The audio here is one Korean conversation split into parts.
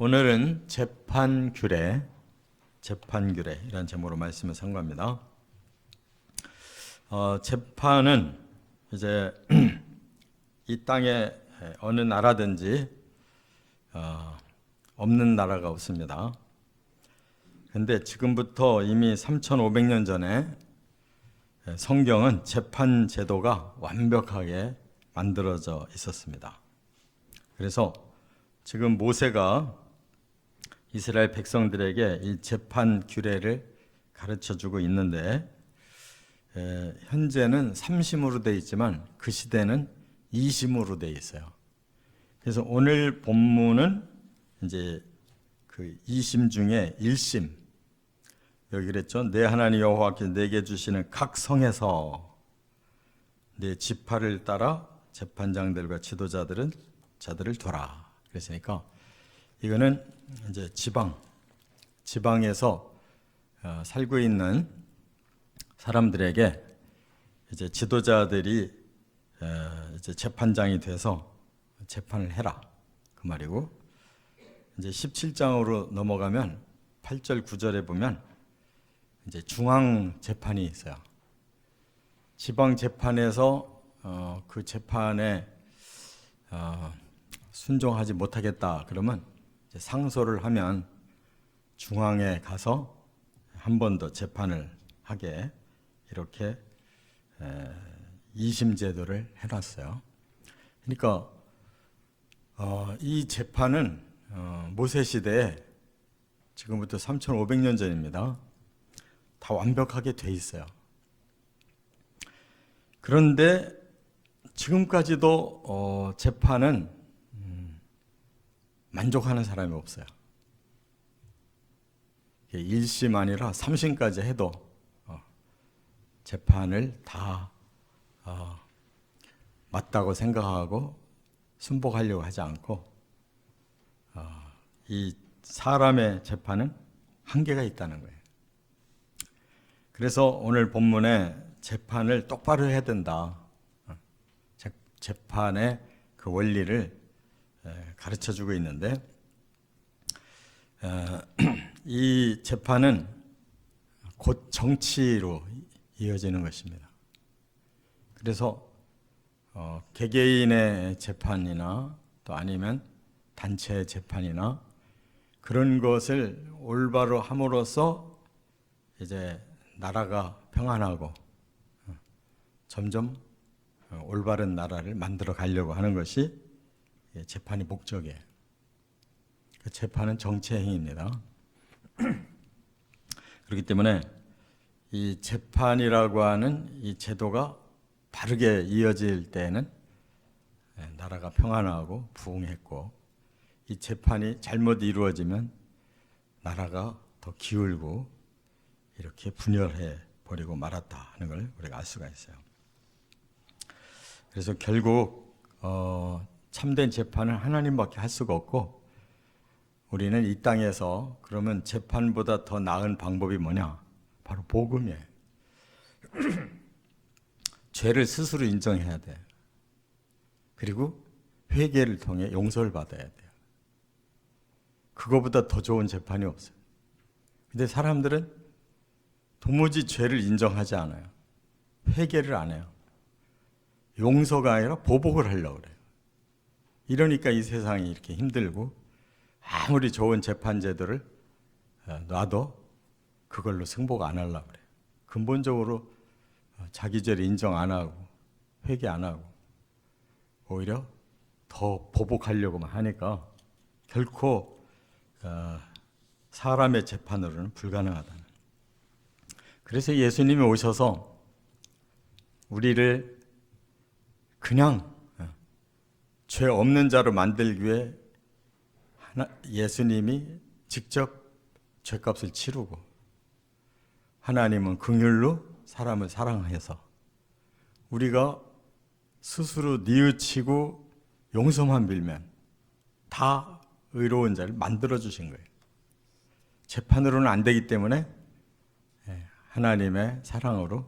오늘은 재판규례 이라는 제목으로 말씀을 선고합니다. 재판은 이제 이 땅에 어느 나라든지 없는 나라가 없습니다. 그런데 지금부터 이미 3,500년 전에 성경은 재판 제도가 완벽하게 만들어져 있었습니다. 그래서 지금 모세가 이스라엘 백성들에게 이 재판 규례를 가르쳐주고 있는데 현재는 3심으로 되어 있지만 그 시대는 2심으로 되어 있어요. 그래서 오늘 본문은 이제 그 2심 중에 1심, 여기 그랬죠. 내 하나님 여호와께서 내게 주시는 각 성에서 내 지파를 따라 재판장들과 자들을 둬라. 그랬으니까 이거는 이제 지방에서 살고 있는 사람들에게 이제 지도자들이 이제 재판장이 돼서 재판을 해라 그 말이고, 이제 17장으로 넘어가면 8절 9절에 보면 이제 중앙 재판이 있어요. 지방 재판에서 그 재판에 순종하지 못하겠다 그러면 이제 상소를 하면 중앙에 가서 한 번 더 재판을 하게 이렇게 2심 제도를 해놨어요. 그러니까 이 재판은 모세 시대에 지금부터 3,500년 전입니다. 다 완벽하게 돼 있어요. 그런데 지금까지도 재판은 만족하는 사람이 없어요. 1심 아니라 3심까지 해도 재판을 다 맞다고 생각하고 순복하려고 하지 않고 이 사람의 재판은 한계가 있다는 거예요. 그래서 오늘 본문에 재판을 똑바로 해야 된다. 재판의 그 원리를 가르쳐주고 있는데 이 재판은 곧 정치로 이어지는 것입니다. 그래서 개개인의 재판이나 또 아니면 단체의 재판이나 그런 것을 올바로 함으로써 이제 나라가 평안하고 점점 올바른 나라를 만들어 가려고 하는 것이 재판의 목적이에요. 그 재판은 정치의 행위입니다. 그렇기 때문에 이 재판이라고 하는 이 제도가 바르게 이어질 때는 나라가 평안하고 부흥했고, 이 재판이 잘못 이루어지면 나라가 더 기울고 이렇게 분열해 버리고 말았다 하는 걸 우리가 알 수가 있어요. 그래서 결국 참된 재판은 하나님밖에 할 수가 없고, 우리는 이 땅에서 그러면 재판보다 더 나은 방법이 뭐냐? 바로 복음이에요. 죄를 스스로 인정해야 돼. 그리고 회개를 통해 용서를 받아야 돼요. 그거보다 더 좋은 재판이 없어요. 근데 사람들은 도무지 죄를 인정하지 않아요. 회개를 안 해요. 용서가 아니라 보복을 하려고 그래요. 이러니까 이 세상이 이렇게 힘들고, 아무리 좋은 재판 제도를 놔도 그걸로 승복 안 하려고 그래요. 근본적으로 자기 죄를 인정 안 하고 회개 안 하고 오히려 더 보복하려고만 하니까 결코 사람의 재판으로는 불가능하다는. 그래서 예수님이 오셔서 우리를 그냥 죄 없는 자로 만들기 위해 예수님이 직접 죄값을 치르고, 하나님은 긍휼로 사람을 사랑해서 우리가 스스로 뉘우치고 용서만 빌면 다 의로운 자를 만들어 주신 거예요. 재판으로는 안 되기 때문에 하나님의 사랑으로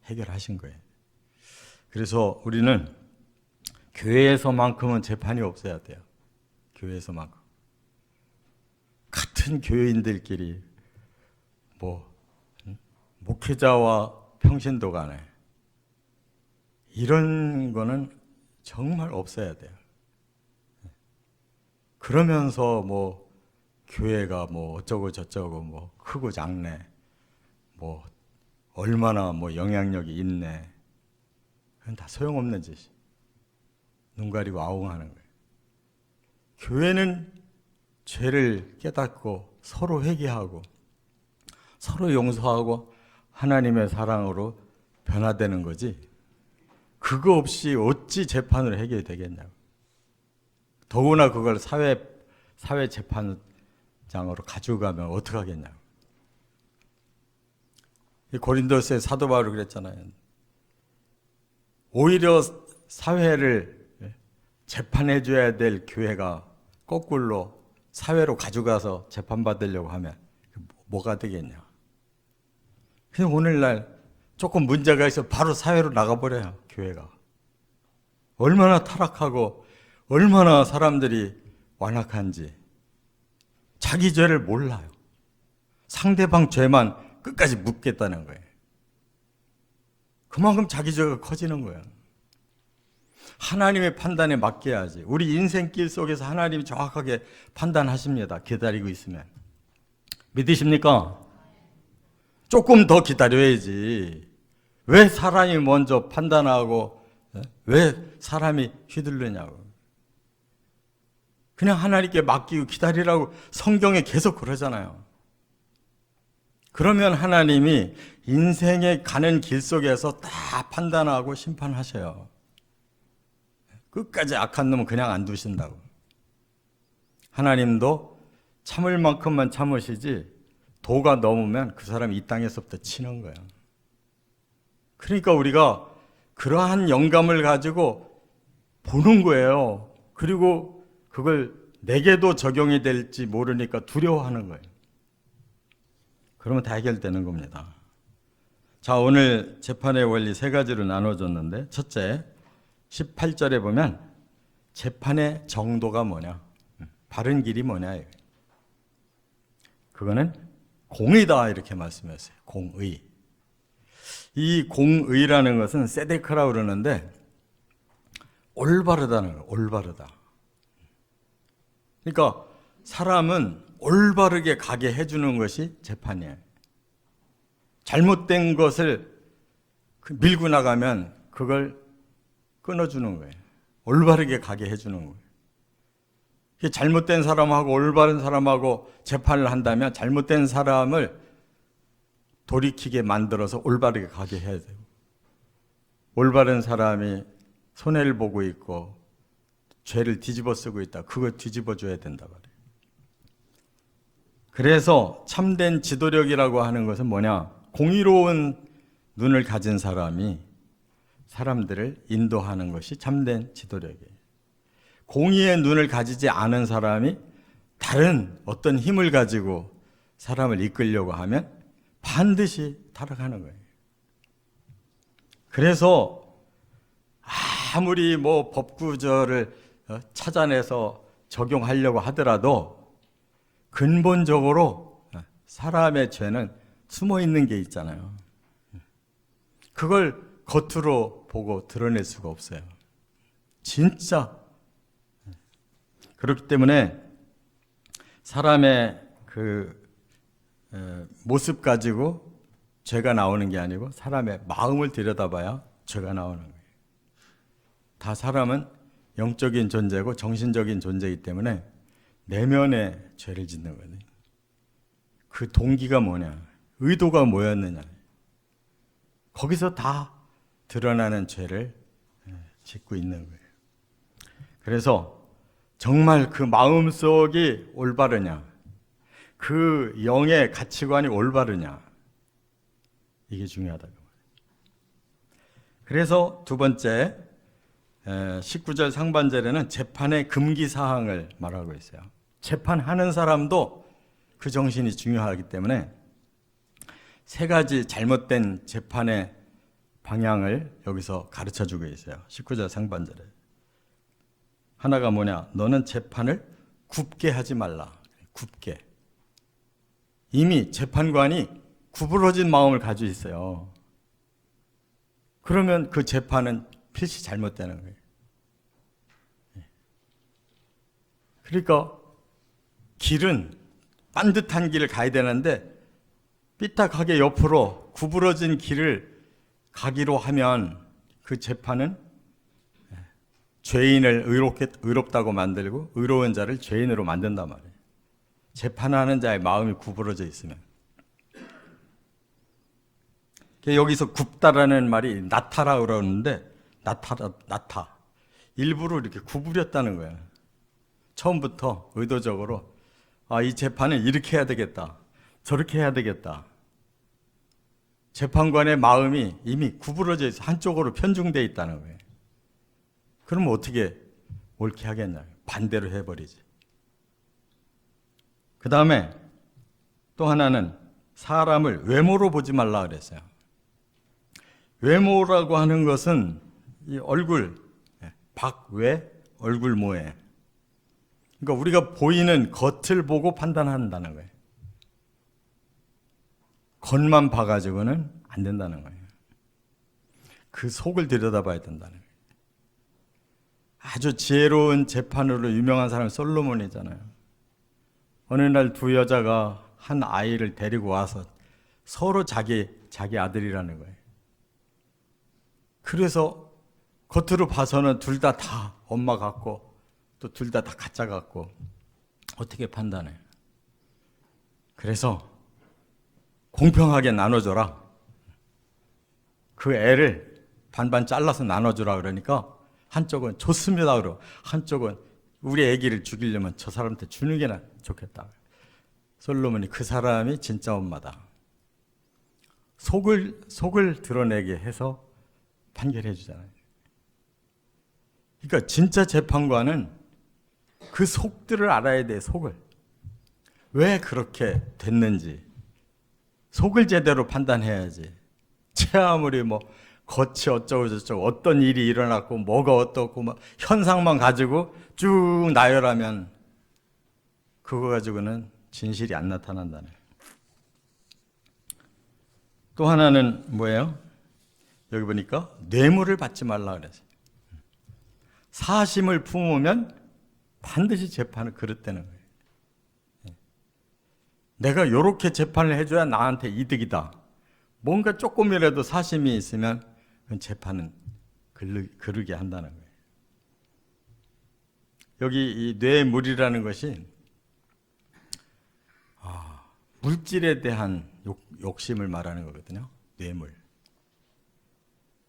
해결하신 거예요. 그래서 우리는 교회에서만큼은 재판이 없어야 돼요. 교회에서만큼. 같은 교인들끼리 목회자와 평신도 간에 이런 거는 정말 없어야 돼요. 그러면서 교회가 어쩌고 저쩌고 크고 작네, 얼마나 영향력이 있네, 그건 다 소용없는 짓이. 눈 가리고 아웅하는 거예요. 교회는 죄를 깨닫고 서로 회개하고 서로 용서하고 하나님의 사랑으로 변화되는 거지, 그거 없이 어찌 재판으로 해결되겠냐고. 더구나 그걸 사회 재판장으로 가져가면 어떡하겠냐고. 고린도서의 사도 바울이 그랬잖아요. 오히려 사회를 재판해 줘야 될 교회가 거꾸로 사회로 가져가서 재판받으려고 하면 뭐가 되겠냐. 그냥 오늘날 조금 문제가 있어 바로 사회로 나가버려요. 교회가 얼마나 타락하고 얼마나 사람들이 완악한지 자기 죄를 몰라요. 상대방 죄만 끝까지 묻겠다는 거예요. 그만큼 자기 죄가 커지는 거예요. 하나님의 판단에 맡겨야지. 우리 인생길 속에서 하나님이 정확하게 판단하십니다. 기다리고 있으면. 믿으십니까? 조금 더 기다려야지. 왜 사람이 먼저 판단하고 왜 사람이 휘둘르냐고. 그냥 하나님께 맡기고 기다리라고 성경에 계속 그러잖아요. 그러면 하나님이 인생에 가는 길 속에서 다 판단하고 심판하셔요. 끝까지 악한 놈은 그냥 안 두신다고. 하나님도 참을 만큼만 참으시지 도가 넘으면 그 사람이 이 땅에서부터 치는 거예요. 그러니까 우리가 그러한 영감을 가지고 보는 거예요. 그리고 그걸 내게도 적용이 될지 모르니까 두려워하는 거예요. 그러면 다 해결되는 겁니다. 자, 오늘 재판의 원리 세 가지로 나눠줬는데, 첫째, 18절에 보면 재판의 정도가 뭐냐, 바른 길이 뭐냐, 그거는 공의다 이렇게 말씀했어요. 공의. 이 공의라는 것은 세데크라고 그러는데 올바르다는 거예요. 올바르다. 그러니까 사람은 올바르게 가게 해주는 것이 재판이에요. 잘못된 것을 밀고 나가면 그걸 끊어주는 거예요. 올바르게 가게 해주는 거예요. 잘못된 사람하고 올바른 사람하고 재판을 한다면 잘못된 사람을 돌이키게 만들어서 올바르게 가게 해야 돼요. 올바른 사람이 손해를 보고 있고 죄를 뒤집어 쓰고 있다. 그거 뒤집어 줘야 된다 말이에요. 그래서 참된 지도력이라고 하는 것은 뭐냐? 공의로운 눈을 가진 사람이 사람들을 인도하는 것이 참된 지도력이에요. 공의의 눈을 가지지 않은 사람이 다른 어떤 힘을 가지고 사람을 이끌려고 하면 반드시 타락하는 거예요. 그래서 아무리 법구절을 찾아내서 적용하려고 하더라도 근본적으로 사람의 죄는 숨어 있는 게 있잖아요. 그걸 겉으로 보고 드러낼 수가 없어요. 진짜. 그렇기 때문에 사람의 모습 가지고 죄가 나오는 게 아니고 사람의 마음을 들여다봐야 죄가 나오는 거예요. 다 사람은 영적인 존재고 정신적인 존재이기 때문에 내면에 죄를 짓는 거예요. 그 동기가 뭐냐, 의도가 뭐였느냐, 거기서 다 드러나는 죄를 짓고 있는 거예요. 그래서 정말 그 마음속이 올바르냐, 그 영의 가치관이 올바르냐, 이게 중요하다고. 그래서 두 번째 19절 상반절에는 재판의 금기사항을 말하고 있어요. 재판하는 사람도 그 정신이 중요하기 때문에 세 가지 잘못된 재판의 방향을 여기서 가르쳐주고 있어요. 19절 상반절에. 하나가 뭐냐? 너는 재판을 굽게 하지 말라. 굽게. 이미 재판관이 구부러진 마음을 가지고 있어요. 그러면 그 재판은 필시 잘못되는 거예요. 그러니까 길은 반듯한 길을 가야 되는데 삐딱하게 옆으로 구부러진 길을 가기로 하면 그 재판은 죄인을 의롭다고 만들고 의로운 자를 죄인으로 만든단 말이에요. 재판하는 자의 마음이 구부러져 있으면. 여기서 굽다라는 말이 나타라 그러는데 나타. 일부러 이렇게 구부렸다는 거예요. 처음부터 의도적으로 이 재판은 이렇게 해야 되겠다. 저렇게 해야 되겠다. 재판관의 마음이 이미 구부러져 있어 한쪽으로 편중되어 있다는 거예요. 그러면 어떻게 옳게 하겠냐. 반대로 해버리지. 그 다음에 또 하나는 사람을 외모로 보지 말라 그랬어요. 외모라고 하는 것은 이 얼굴, 박외, 얼굴모에. 그러니까 우리가 보이는 겉을 보고 판단한다는 거예요. 겉만 봐가지고는 안 된다는 거예요. 그 속을 들여다봐야 된다는 거예요. 아주 지혜로운 재판으로 유명한 사람이 솔로몬이잖아요. 어느 날 두 여자가 한 아이를 데리고 와서 서로 자기 아들이라는 거예요. 그래서 겉으로 봐서는 둘 다 엄마 같고 또 둘 다 가짜 같고 어떻게 판단해요? 그래서 공평하게 나눠줘라. 그 애를 반반 잘라서 나눠주라 그러니까 한쪽은 좋습니다 그러고 한쪽은 우리 애기를 죽이려면 저 사람한테 주는 게 좋겠다. 솔로몬이 그 사람이 진짜 엄마다. 속을 드러내게 해서 판결해 주잖아요. 그러니까 진짜 재판관은 그 속들을 알아야 돼. 속을. 왜 그렇게 됐는지. 속을 제대로 판단해야지. 아무리 겉이 어쩌고 저쩌고 어떤 일이 일어났고 뭐가 어떻고 현상만 가지고 쭉 나열하면 그거 가지고는 진실이 안 나타난다네. 또 하나는 뭐예요? 여기 보니까 뇌물을 받지 말라 그랬어요. 사심을 품으면 반드시 재판을 그릇되는 거예요. 내가 이렇게 재판을 해줘야 나한테 이득이다. 뭔가 조금이라도 사심이 있으면 재판은 그르게 한다는 거예요. 여기 이 뇌물이라는 것이 물질에 대한 욕심을 말하는 거거든요. 뇌물.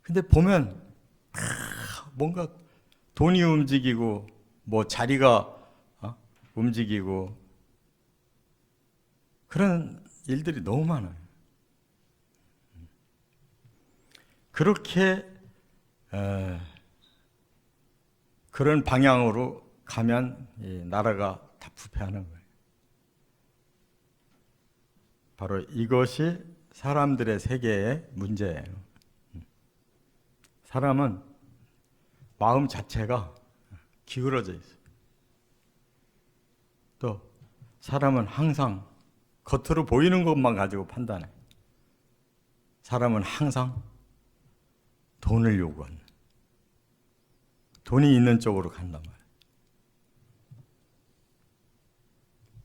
근데 보면 뭔가 돈이 움직이고 자리가 움직이고 그런 일들이 너무 많아요. 그렇게 그런 방향으로 가면 이 나라가 다 부패하는 거예요. 바로 이것이 사람들의 세계의 문제예요. 사람은 마음 자체가 기울어져 있어요. 또 사람은 항상 겉으로 보이는 것만 가지고 판단해. 사람은 항상 돈을 요구한다. 돈이 있는 쪽으로 간단 말이에요.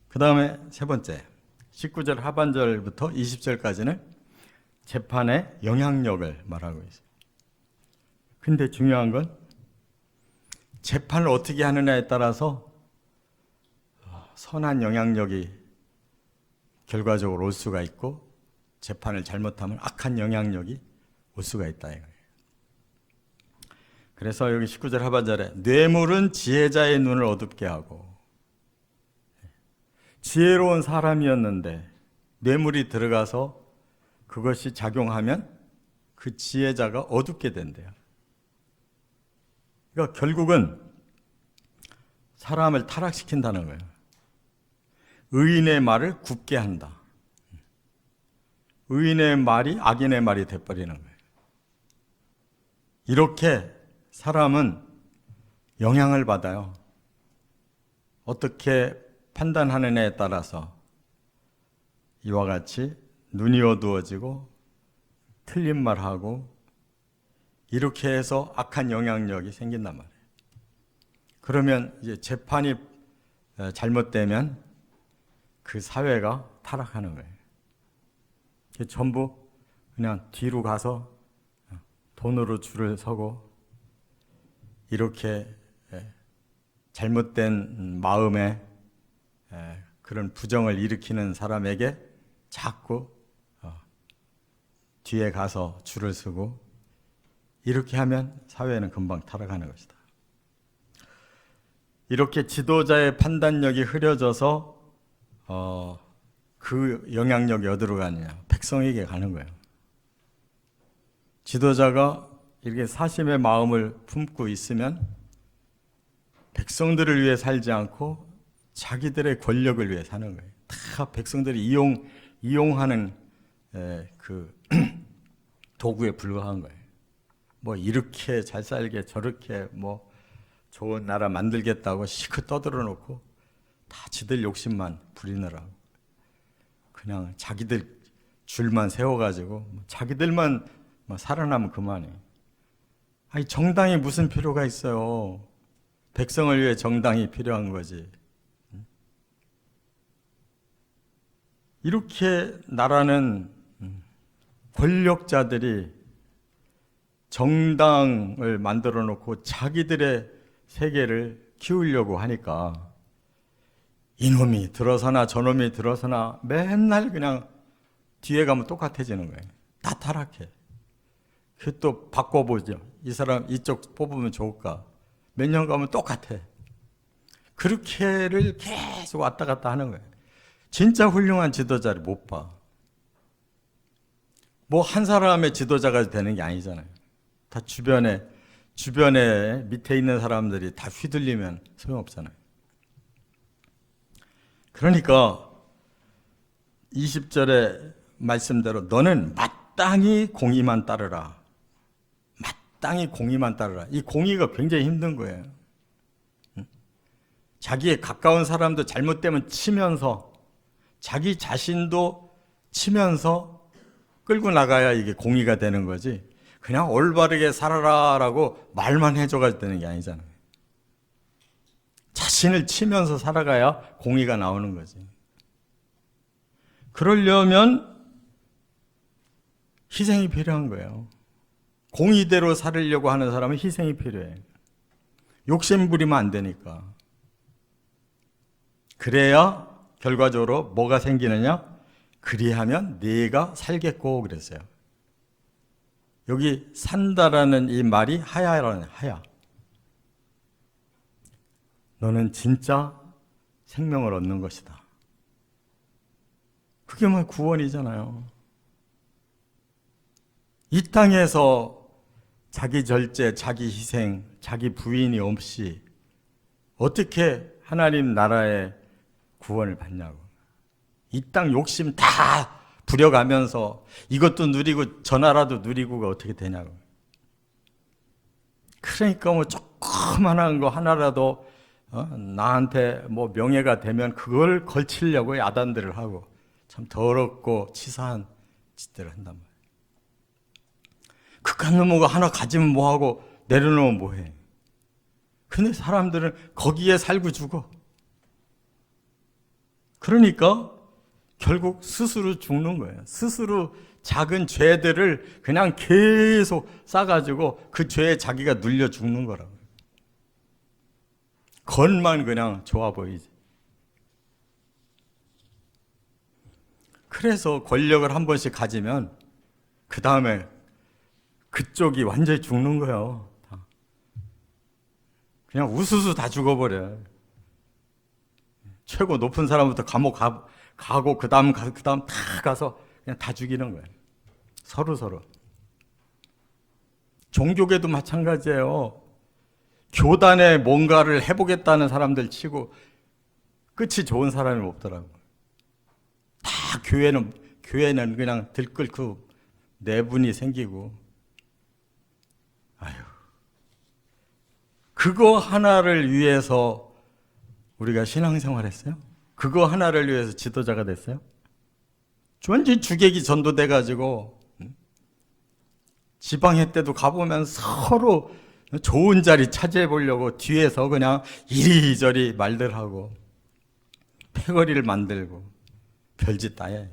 그 다음에 세 번째, 19절 하반절부터 20절까지는 재판의 영향력을 말하고 있어요. 근데 중요한 건 재판을 어떻게 하느냐에 따라서 선한 영향력이 결과적으로 올 수가 있고 재판을 잘못하면 악한 영향력이 올 수가 있다 이거예요. 그래서 여기 19절 하반절에 뇌물은 지혜자의 눈을 어둡게 하고, 지혜로운 사람이었는데 뇌물이 들어가서 그것이 작용하면 그 지혜자가 어둡게 된대요. 그러니까 결국은 사람을 타락시킨다는 거예요. 의인의 말을 굽게 한다. 의인의 말이 악인의 말이 돼버리는 거예요. 이렇게 사람은 영향을 받아요. 어떻게 판단하느냐에 따라서 이와 같이 눈이 어두워지고 틀린 말하고 이렇게 해서 악한 영향력이 생긴단 말이에요. 그러면 이제 재판이 잘못되면 그 사회가 타락하는 거예요. 전부 그냥 뒤로 가서 돈으로 줄을 서고 이렇게 잘못된 마음에 그런 부정을 일으키는 사람에게 자꾸 뒤에 가서 줄을 서고 이렇게 하면 사회는 금방 타락하는 것이다. 이렇게 지도자의 판단력이 흐려져서 그 영향력이 어디로 가느냐? 백성에게 가는 거예요. 지도자가 이렇게 사심의 마음을 품고 있으면 백성들을 위해 살지 않고 자기들의 권력을 위해 사는 거예요. 다 백성들이 이용하는 그 도구에 불과한 거예요. 뭐 이렇게 잘 살게 저렇게 뭐 좋은 나라 만들겠다고 시크 떠들어 놓고 다 지들 욕심만 부리느라고 그냥 자기들 줄만 세워가지고 자기들만 살아나면 그만이에요. 아니 정당이 무슨 필요가 있어요. 백성을 위해 정당이 필요한 거지. 이렇게 나라는 권력자들이 정당을 만들어 놓고 자기들의 세계를 키우려고 하니까 이놈이 들어서나 저놈이 들어서나 맨날 그냥 뒤에 가면 똑같아지는 거예요. 다 타락해. 그 또 바꿔보죠. 이 사람 이쪽 뽑으면 좋을까? 몇 년 가면 똑같아. 그렇게를 계속 왔다 갔다 하는 거예요. 진짜 훌륭한 지도자를 못 봐. 뭐 한 사람의 지도자가 되는 게 아니잖아요. 다 주변에 밑에 있는 사람들이 다 휘둘리면 소용없잖아요. 그러니까 20절의 말씀대로 너는 마땅히 공의만 따르라. 마땅히 공의만 따르라. 이 공의가 굉장히 힘든 거예요. 자기의 가까운 사람도 잘못되면 치면서 자기 자신도 치면서 끌고 나가야 이게 공의가 되는 거지. 그냥 올바르게 살아라라고 말만 해줘가지고 되는 게 아니잖아요. 자신을 치면서 살아가야 공의가 나오는 거지. 그러려면 희생이 필요한 거예요. 공의대로 살으려고 하는 사람은 희생이 필요해. 욕심 부리면 안 되니까. 그래야 결과적으로 뭐가 생기느냐? 그리하면 네가 살겠고 그랬어요. 여기 산다라는 이 말이 하야라는 하야. 너는 진짜 생명을 얻는 것이다. 그게 뭐 구원이잖아요. 이 땅에서 자기 절제, 자기 희생, 자기 부인이 없이 어떻게 하나님 나라의 구원을 받냐고. 이 땅 욕심 다 부려가면서 이것도 누리고 저 나라도 누리고가 어떻게 되냐고. 그러니까 뭐 조그만한 거 하나라도 나한테 뭐 명예가 되면 그걸 걸치려고 야단들을 하고 참 더럽고 치사한 짓들을 한단 말이에요. 그깟 놈거 하나 가지면 뭐하고 내려놓으면 뭐해. 근데 사람들은 거기에 살고 죽어. 그러니까 결국 스스로 죽는 거예요. 스스로 작은 죄들을 그냥 계속 싸가지고 그 죄에 자기가 눌려 죽는 거라고요. 겉만 그냥 좋아 보이지. 그래서 권력을 한 번씩 가지면 그 다음에 그쪽이 완전히 죽는 거예요. 그냥 우수수 다 죽어버려. 최고 높은 사람부터 감옥 가고 그 다음 다 가서 그냥 다 죽이는 거예요. 서로. 종교계도 마찬가지예요. 교단에 뭔가를 해보겠다는 사람들 치고 끝이 좋은 사람이 없더라고요. 다 교회는 그냥 들끓고 내분이 생기고. 아유, 그거 하나를 위해서 우리가 신앙생활 했어요? 그거 하나를 위해서 지도자가 됐어요? 완전히 주객이 전도돼 가지고 지방회 때도 가보면 서로 좋은 자리 차지해 보려고 뒤에서 그냥 이리저리 말들 하고 패거리를 만들고 별짓 다 해.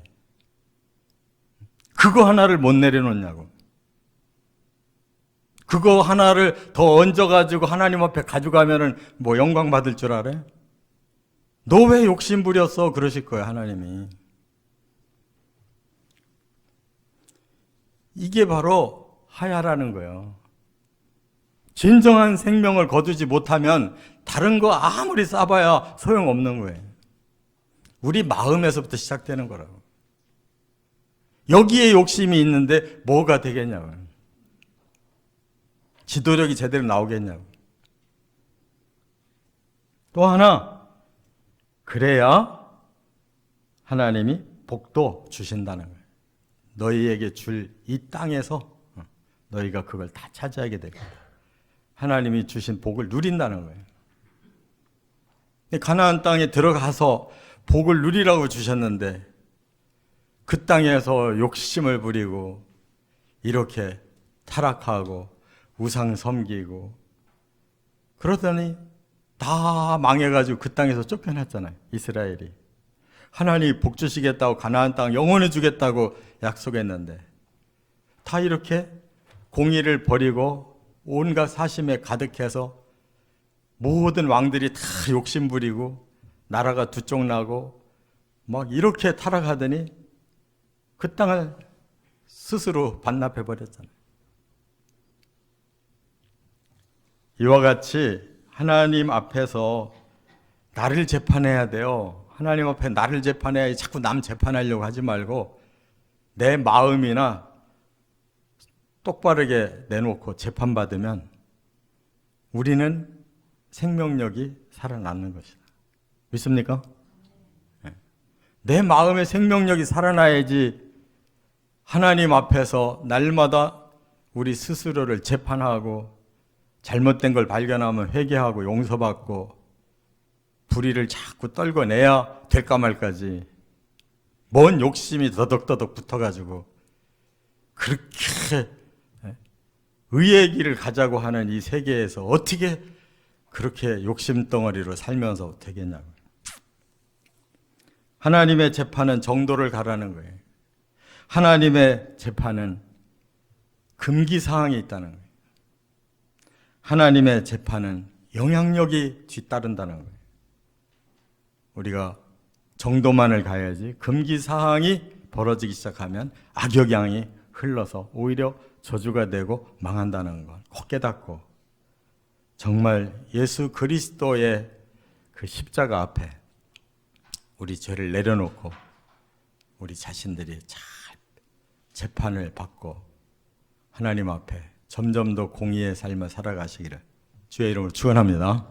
그거 하나를 못 내려놓냐고. 그거 하나를 더 얹어가지고 하나님 앞에 가져가면은 뭐 영광 받을 줄 알아? 너 왜 욕심 부렸어? 그러실 거예요, 하나님이. 이게 바로 하야라는 거예요. 진정한 생명을 거두지 못하면 다른 거 아무리 쌓아봐야 소용없는 거예요. 우리 마음에서부터 시작되는 거라고. 여기에 욕심이 있는데 뭐가 되겠냐고. 지도력이 제대로 나오겠냐고. 또 하나, 그래야 하나님이 복도 주신다는 거예요. 너희에게 줄 이 땅에서 너희가 그걸 다 차지하게 될 거다. 하나님이 주신 복을 누린다는 거예요. 가나안 땅에 들어가서 복을 누리라고 주셨는데 그 땅에서 욕심을 부리고 이렇게 타락하고 우상 섬기고 그러더니 다 망해가지고 그 땅에서 쫓겨났잖아요. 이스라엘이. 하나님이 복 주시겠다고 가나안 땅 영원히 주겠다고 약속했는데 다 이렇게 공의를 버리고 온갖 사심에 가득해서 모든 왕들이 다 욕심 부리고 나라가 두 쪽 나고 막 이렇게 타락하더니 그 땅을 스스로 반납해 버렸잖아요. 이와 같이 하나님 앞에서 나를 재판해야 돼요. 하나님 앞에 나를 재판해야 자꾸 남 재판하려고 하지 말고 내 마음이나 똑바르게 내놓고 재판받으면 우리는 생명력이 살아나는 것이다. 믿습니까? 내 마음의 생명력이 살아나야지 하나님 앞에서 날마다 우리 스스로를 재판하고 잘못된 걸 발견하면 회개하고 용서받고 불의를 자꾸 떨궈내야 될까 말까지 뭔 욕심이 더덕더덕 붙어가지고 그렇게 의의 길을 가자고 하는 이 세계에서 어떻게 그렇게 욕심덩어리로 살면서 되겠냐고. 하나님의 재판은 정도를 가라는 거예요. 하나님의 재판은 금기사항이 있다는 거예요. 하나님의 재판은 영향력이 뒤따른다는 거예요. 우리가 정도만을 가야지 금기사항이 벌어지기 시작하면 악영향이 흘러서 오히려 저주가 되고 망한다는 걸 꼭 깨닫고 정말 예수 그리스도의 그 십자가 앞에 우리 죄를 내려놓고 우리 자신들이 잘 재판을 받고 하나님 앞에 점점 더 공의의 삶을 살아가시기를 주의 이름으로 축원합니다.